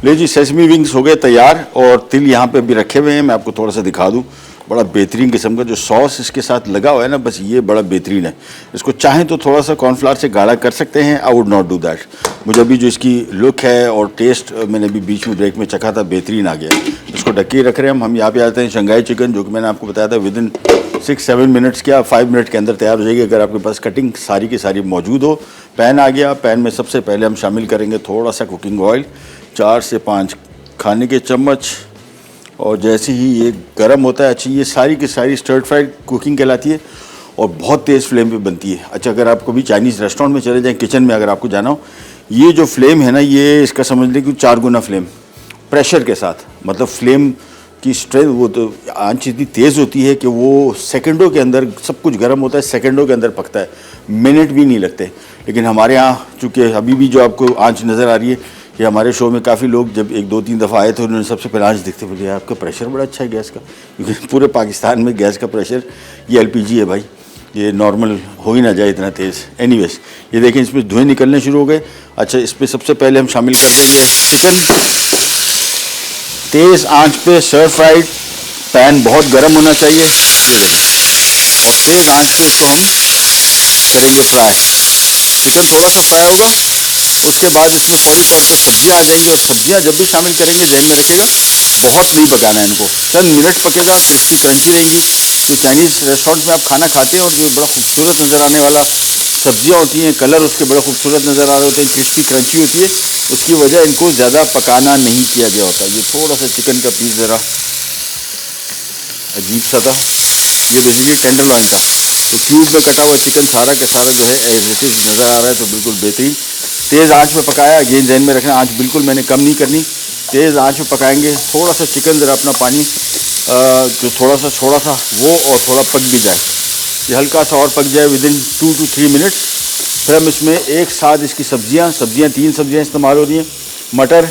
ले जी, सेसमी विंग्स हो गए तैयार और तिल यहाँ पे भी रखे हुए हैं। मैं आपको थोड़ा सा दिखा दूँ, बड़ा बेहतरीन किस्म का जो सॉस इसके साथ लगा हुआ है ना, बस ये बड़ा बेहतरीन है। इसको चाहें तो थोड़ा सा कॉर्नफ्लावर से गाढ़ा कर सकते हैं। I would not do that. मुझे अभी जो इसकी लुक है और टेस्ट मैंने अभी बीच में ब्रेक में चखा था, बेहतरीन आ गया। इसको ढके रख रहे हैं हम यहाँ पे आते हैं शंघाई चिकन, जो कि मैंने आपको बताया था विद इन 6-7 मिनट्स क्या 5 मिनट के अंदर तैयार हो जाएगी, अगर आपके पास कटिंग सारी की सारी मौजूद हो। पैन आ गया, पैन में सबसे पहले हम शामिल करेंगे थोड़ा सा कुकिंग ऑयल, 4 से 5 खाने के चम्मच, और जैसे ही ये गर्म होता है, अच्छी ये सारी की सारी स्टर फ्राइड कुकिंग कहलाती है और बहुत तेज़ फ्लेम पे बनती है। अच्छा, अगर आप कभी चाइनीज़ रेस्टोरेंट में चले जाएं, किचन में अगर आपको जाना हो, ये जो फ्लेम है ना, ये इसका समझ लें कि 4 गुना फ्लेम प्रेशर के साथ, मतलब फ्लेम की स्ट्रेंथ, वो तो आंच इतनी तेज़ होती है कि वो सेकंडों के अंदर सब कुछ गर्म होता है, सेकंडों के अंदर पकता है, मिनट भी नहीं लगते। लेकिन हमारे यहाँ चूँकि अभी भी जो आपको आंच नज़र आ रही है, ये हमारे शो में काफ़ी लोग जब 1-2-3 दफ़ा आए थे, उन्होंने सबसे पहले आंच देखते बोले आपका प्रेशर बड़ा अच्छा है गैस का, क्योंकि पूरे पाकिस्तान में गैस का प्रेशर ये LPG है भाई, ये नॉर्मल हो ही ना जाए इतना तेज़। एनीवेज, ये देखें इसमें धुएं निकलने शुरू हो गए। अच्छा, इसमें सबसे पहले हम शामिल कर देंगे चिकन। तेज़ आंच पे सर्व फ्राइड, पैन बहुत गर्म होना चाहिए, ये देखें, और तेज़ आंच पे इसको हम करेंगे फ्राई। चिकन थोड़ा सा फ्राई होगा, उसके बाद इसमें फौरी तौर पे सब्जियां आ जाएंगी, और सब्जियां जब भी शामिल करेंगे जहन में रखिएगा बहुत नहीं पकाना है इनको, चंद मिनट पकेगा, क्रिस्पी क्रंची रहेंगी। जो चाइनीज़ रेस्टोरेंट में आप खाना खाते हैं और जो बड़ा खूबसूरत नज़र आने वाला सब्जियां होती हैं, कलर उसके बड़े खूबसूरत नज़र आ रहे होते हैं, क्रिस्पी क्रंची होती है, उसकी वजह इनको ज़्यादा पकाना नहीं किया गया होता। ये थोड़ा सा चिकन का पीस ज़रा अजीब सा था, ये बेसिकली टेंडरलॉइन था, तो क्यूब में कटा हुआ चिकन सारा का सारा जो है एज इट इज़ नज़र आ रहा है, तो बिल्कुल बेहतरीन। तेज़ आंच पे पकाया, अगेन जहन में रखना आंच बिल्कुल मैंने कम नहीं करनी, तेज़ आंच पे पकाएंगे। थोड़ा सा चिकन ज़रा अपना पानी जो थोड़ा सा छोड़ा था वो और थोड़ा पक भी जाए, ये हल्का सा और पक जाए विदिन 2 to 3 मिनट्स। फिर हम इसमें एक साथ इसकी सब्जियां 3 सब्जियां इस्तेमाल हो रही हैं, मटर,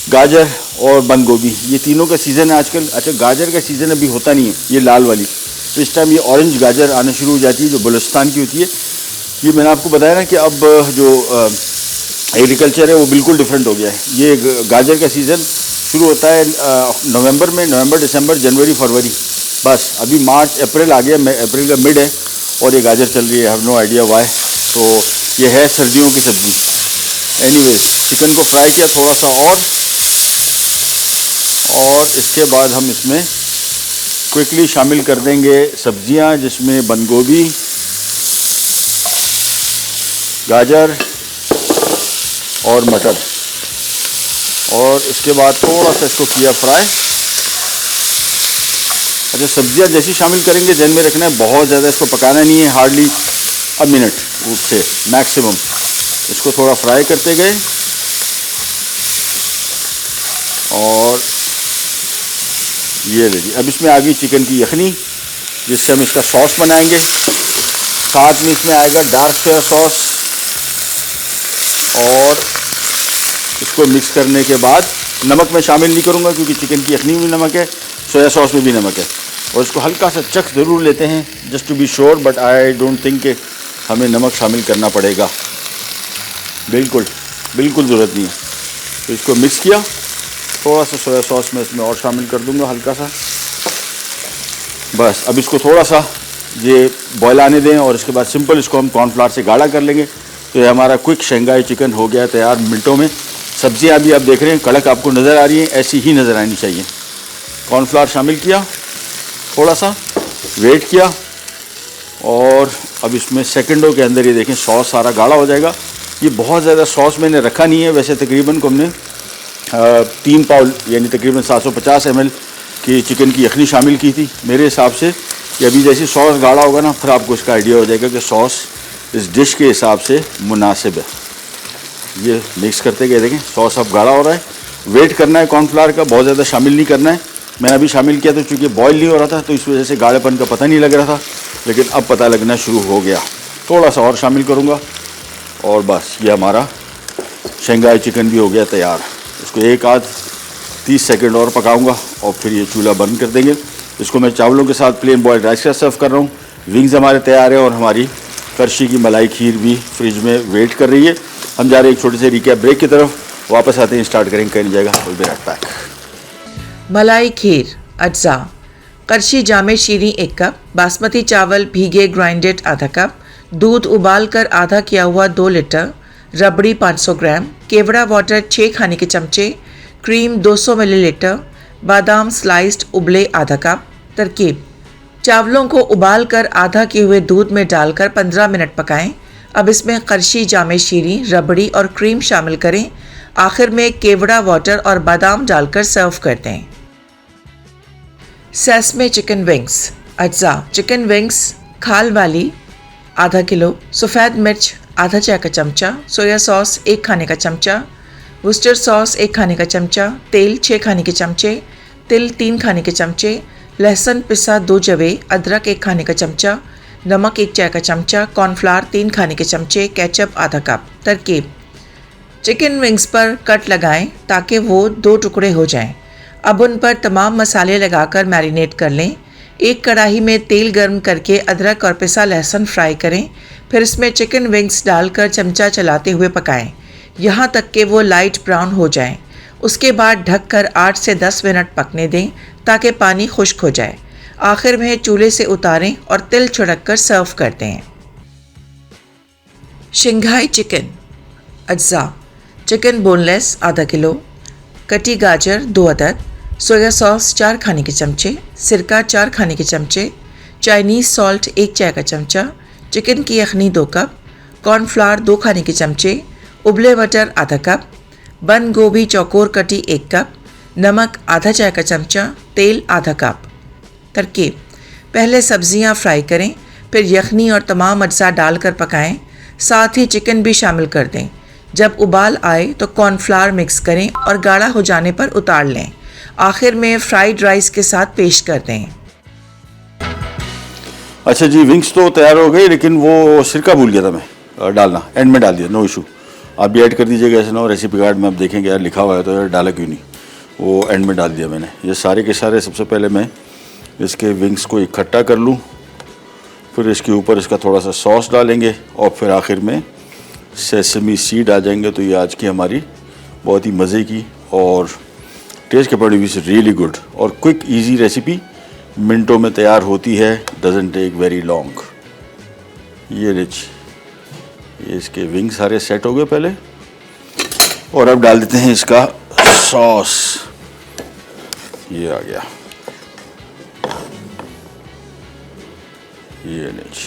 गाजर और बंद गोभी, ये तीनों का सीज़न है आजकल। अच्छा, गाजर का सीज़न अभी होता नहीं है, ये लाल वाली, तो इस टाइम ये ऑरेंज गाजर आना शुरू हो जाती है जो बलूचिस्तान की होती है। ये मैंने आपको बताया ना कि अब जो एग्रीकल्चर है वो बिल्कुल डिफरेंट हो गया है। ये गाजर का सीज़न शुरू होता है नवंबर में, नवंबर, दिसंबर, जनवरी, फरवरी, बस अभी मार्च अप्रैल आ गया, अप्रैल का मिड है और ये गाजर चल रही है, हैव नो आइडिया वाई। तो ये है सर्दियों की सब्ज़ी। एनीवेज, चिकन को फ्राई किया थोड़ा सा और इसके बाद हम इसमें क्विकली शामिल कर देंगे सब्जियां, जिसमें बंद गोभी, गाजर और मटर, और इसके बाद थोड़ा सा इसको किया फ्राई। अच्छा, सब्जियां जैसी शामिल करेंगे जहन में रखना है बहुत ज़्यादा इसको पकाना नहीं है, हार्डली अ मिनट से मैक्सिमम। इसको थोड़ा फ्राई करते गए और ये लीजिए, अब इसमें आ गई चिकन की यखनी, जिससे हम इसका सॉस बनाएंगे। साथ में इसमें आएगा डार्क सोया सॉस, और इसको मिक्स करने के बाद नमक मैं शामिल नहीं करूँगा क्योंकि चिकन की यखनी में भी नमक है, सोया सॉस में भी नमक है, और इसको हल्का सा चख ज़रूर लेते हैं just to be sure, but I don't think कि हमें नमक शामिल करना पड़ेगा, बिल्कुल ज़रूरत नहीं है। तो इसको मिक्स किया, थोड़ा सा सोया सॉस मैं इसमें और शामिल कर दूंगा हल्का सा, बस। अब इसको थोड़ा सा ये बॉयल आने दें और इसके बाद सिंपल इसको हम कॉर्नफ्लावर से गाढ़ा कर लेंगे। तो ये हमारा क्विक शंघाई चिकन हो गया तैयार मिनटों में। सब्जियां अभी आप देख रहे हैं कड़क आपको नज़र आ रही हैं, ऐसी ही नज़र आनी चाहिए। कॉर्नफ्लावर शामिल किया, थोड़ा सा वेट किया, और अब इसमें सेकंडों के अंदर ये देखें सॉस सारा गाढ़ा हो जाएगा। ये बहुत ज़्यादा सॉस मैंने रखा नहीं है, वैसे तकरीबन को हमने 3 पाव यानी तकरीबन 750 ml की चिकन की यखनी शामिल की थी। मेरे हिसाब से कि अभी जैसे सॉस गाढ़ा होगा ना, फिर आपको इसका आइडिया हो जाएगा कि सॉस इस डिश के हिसाब से मुनासिब है। ये मिक्स करते गए, देखें सॉस अब गाढ़ा हो रहा है। वेट करना है कॉर्नफ्लावर का, बहुत ज़्यादा शामिल नहीं करना है। मैंने अभी शामिल किया तो चूँकि बॉयल नहीं हो रहा था तो इस वजह से गाढ़ेपन का पता नहीं लग रहा था, लेकिन अब पता लगना शुरू हो गया। थोड़ा सा और शामिल करूँगा और बस ये हमारा शंघाई चिकन भी हो गया तैयार। इसको एक आध 30 सेकंड और पकाऊंगा और फिर ये चूल्हा बंद कर देंगे। इसको मैं चावलों के साथ प्लेन बॉयल्ड राइस के साथ सर्व कर रहा हूँ। विंग्स हमारे तैयार है और हमारी करशी की मलाई खीर भी फ्रिज में वेट कर रही है। हम जा रहे हैं एक छोटे से रिकैप ब्रेक की तरफ, वापस आते हैं, स्टार्ट करेंगे, कहीं नहीं जाएगा, विल बी राइट बैक। मलाई खीर अज्जा, करशी जामे शीरी 1 कप, बासमती चावल भीगे ग्राइंडेड आधा कप, दूध उबाल कर आधा किया हुआ 2 लीटर, रबड़ी 500 ग्राम, केवड़ा वाटर 6 खाने के चमचे, क्रीम 200 मिलीलीटर, बादाम स्लाइस्ड उबले आधा कप। तरकीब: चावलों को उबाल कर आधा किए हुए दूध में डालकर 15 मिनट पकाएं। अब इसमें करशी जामे शीरी, रबड़ी और क्रीम शामिल करें। आखिर में केवड़ा वाटर और बादाम डालकर सर्व कर दें। सेसमे चिकन विंग्स अज्जा, चिकन विंग्स खाल वाली आधा किलो, सफ़ेद मिर्च आधा चाय का चमचा, सोया सॉस 1 खाने का चमचा, वुस्टर सॉस 1 खाने का चमचा, तेल 6 खाने के चमचे, तिल 3 खाने के चमचे, लहसुन पिसा 2 जवे, अदरक 1 खाने का चमचा, नमक 1 चाय का चमचा, कॉर्नफ्लावर 3 खाने के चमचे, केचप आधा कप। तरकीब: चिकन विंग्स पर कट लगाएं ताकि वो 2 टुकड़े हो जाएं। अब उन पर तमाम मसाले लगाकर मैरिनेट कर लें। एक कढ़ाई में तेल गर्म करके अदरक और पिसा लहसुन फ्राई करें। फिर इसमें चिकन विंग्स डालकर चमचा चलाते हुए पकाएं, यहाँ तक कि वो लाइट ब्राउन हो जाएं। उसके बाद ढककर 8 से 10 मिनट पकने दें ताकि पानी खुश्क हो जाए। आखिर में चूल्हे से उतारें और तिल छिड़क कर सर्व कर दें। शंघाई चिकन अज्जा: चिकन बोनलेस आधा किलो, कटी गाजर 2 अदद, सोया सॉस 4 खाने के चमचे, सिरका 4 खाने के चमचे, चाइनीज़ सॉल्ट 1 चाय का चमचा, चिकन की यखनी 2 कप, कॉर्नफ्लावर 2 खाने के चमचे, उबले मटर आधा कप, बंद गोभी चौकोर कटी 1 कप, नमक आधा चाय का चमचा, तेल आधा कप। तरकीब: पहले सब्जियां फ्राई करें, फिर यखनी और तमाम अज्जा डालकर पकाएं, साथ ही चिकन भी शामिल कर दें। जब उबाल आए तो कॉर्नफ्लावर मिक्स करें और गाढ़ा हो जाने पर उतार लें। आखिर में फ्राइड राइस के साथ पेश कर दें। अच्छा जी, विंग्स तो तैयार हो गई, लेकिन वो सिरका भूल गया था मैं डालना, एंड में डाल दिया, नो इशू। आप भी ऐड कर दीजिएगा, ऐसे ना हो रेसिपी कार्ड में आप देखेंगे यार लिखा हुआ है तो यार डाला क्यों नहीं, वो एंड में डाल दिया मैंने। ये सारे के सारे सबसे पहले मैं इसके विंग्स को इकट्ठा कर लूँ, फिर इसके ऊपर इसका थोड़ा सा सॉस डालेंगे और फिर आखिर में सेसमी सीड आ जाएंगे। तो ये आज की हमारी बहुत ही मज़े की और टेस्ट के पॉइंट ऑफ व्यू से रियली गुड और क्विक इजी रेसिपी, मिनटों में तैयार होती है, डजंट टेक वेरी लॉन्ग। ये रिच, ये इसके विंग सारे सेट हो गए पहले, और अब डाल देते हैं इसका सॉस। ये आ गया, ये रिच,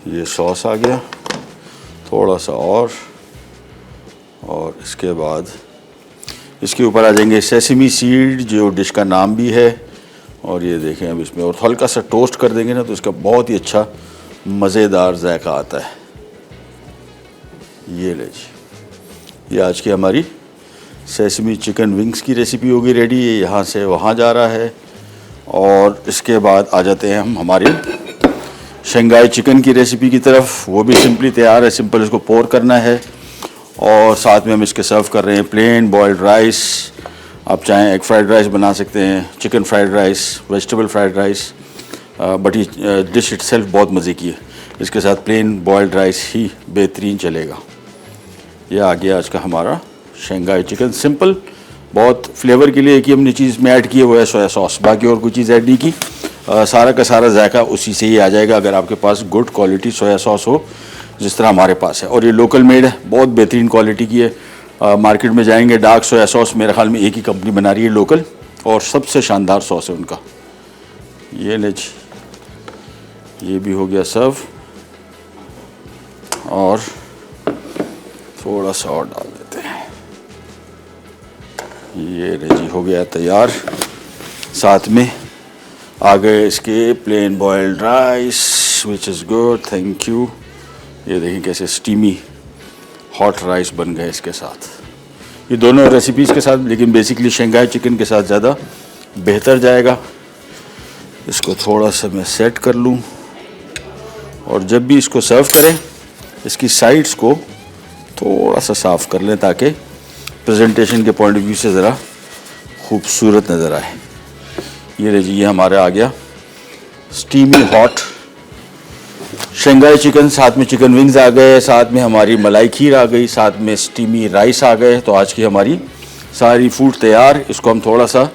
ये सॉस आ गया, थोड़ा सा और इसके बाद इसके ऊपर आ जाएंगे सेसमी सीड, जो डिश का नाम भी है। और ये देखें अब इसमें और हल्का सा टोस्ट कर देंगे ना तो इसका बहुत ही अच्छा मज़ेदार जायका आता है। ये ले जी, ये आज की हमारी सेसमी चिकन विंग्स की रेसिपी होगी रेडी। ये यहाँ से वहाँ जा रहा है। और इसके बाद आ जाते हैं हम हमारे शंघाई चिकन की रेसिपी की तरफ। वो भी सिंपली तैयार है, सिंपल इसको पोर करना है और साथ में हम इसके सर्व कर रहे हैं प्लेन बॉइल्ड राइस। आप चाहें एग फ्राइड राइस बना सकते हैं, chicken fried rice, vegetable fried rice, but ये डिश इटसेल्फ बहुत मज़े की है। इसके साथ प्लेन बॉइल्ड राइस ही बेहतरीन चलेगा। ये आ गया आज का हमारा शंघाई चिकन। सिंपल, बहुत फ्लेवर के लिए एक ही हमने चीज़ में ऐड की है, वो है सोया सॉस। बाकी और कोई चीज़ ऐड नहीं की। सारा का सारा जायका उसी से ही आ जाएगा अगर आपके पास गुड क्वालिटी सोया सॉस हो, जिस तरह हमारे पास है। और ये लोकल मेड है, बहुत बेहतरीन क्वालिटी की है। मार्केट में जाएंगे, डार्क सोया सॉस मेरे ख्याल में एक ही कंपनी बना रही है लोकल, और सबसे शानदार सॉस है उनका। ये ले जी, ये भी हो गया सर्व, और थोड़ा सा और डाल देते हैं। ये ले जी, हो गया तैयार। साथ में आ गए इसके plain boiled rice, which is good, thank you. ये देखिए कैसे स्टीमी हॉट राइस बन गए इसके साथ। ये दोनों रेसिपीज़ के साथ, लेकिन बेसिकली शंघाई चिकन के साथ ज़्यादा बेहतर जाएगा। इसको थोड़ा सा मैं सेट कर लूँ, और जब भी इसको सर्व करें इसकी साइड्स को थोड़ा सा साफ़ कर लें ताकि प्रेजेंटेशन के पॉइंट ऑफ व्यू से ज़रा खूबसूरत नज़र आए। ये लीजिए, ये हमारा आ गया स्टीमी हॉट शंघाई चिकन। साथ में चिकन विंग्स आ गए, साथ में हमारी मलाई खीर आ गई, साथ में स्टीमी राइस आ गए। तो आज की हमारी सारी फूड तैयार। इसको हम थोड़ा सा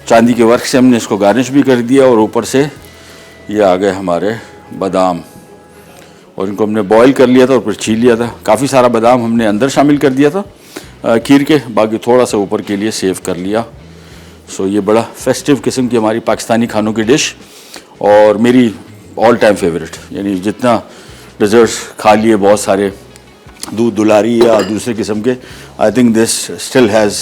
चांदी के वर्क से हमने इसको गार्निश भी कर दिया, और ऊपर से ये आ गए हमारे बादाम, और इनको हमने बॉईल कर लिया था और फिर छील लिया था। काफ़ी सारा बादाम हमने अंदर शामिल कर दिया था खीर के, बाकी थोड़ा सा ऊपर के लिए सेव कर लिया। सो ये बड़ा फेस्टिव किस्म की हमारी पाकिस्तानी खानों की डिश, और मेरी ऑल टाइम फेवरेट। यानी जितना डिज़र्ट्स खा लिए बहुत सारे, दूध दुलारी या दूसरे किस्म के, I think this still has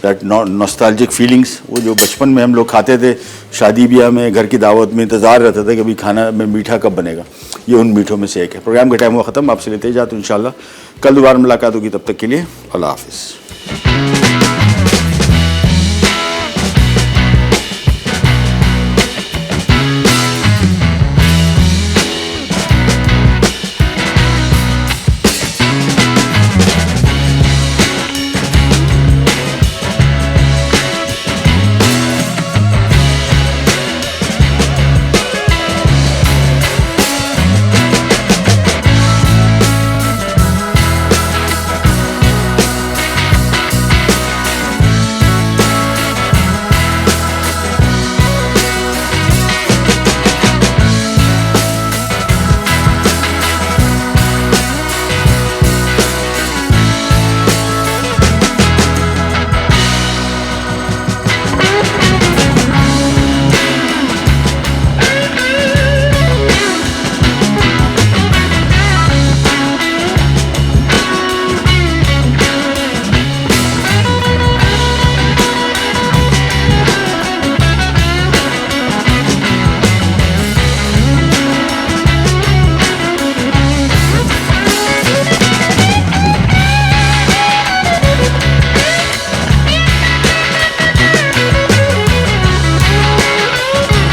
that nostalgic feelings. वो जो बचपन में हम लोग खाते थे, शादी ब्याह में, घर की दावत में इंतज़ार रहता था कि अभी खाना में मीठा कब बनेगा। ये उन मीठों में से एक है। प्रोग्राम का टाइम हुआ ख़त्म, आपसे लेते जाते इंशाल्लाह कल दोबारा मुलाकात होगी। तब तक के लिए अल्लाह हाफ़िज़।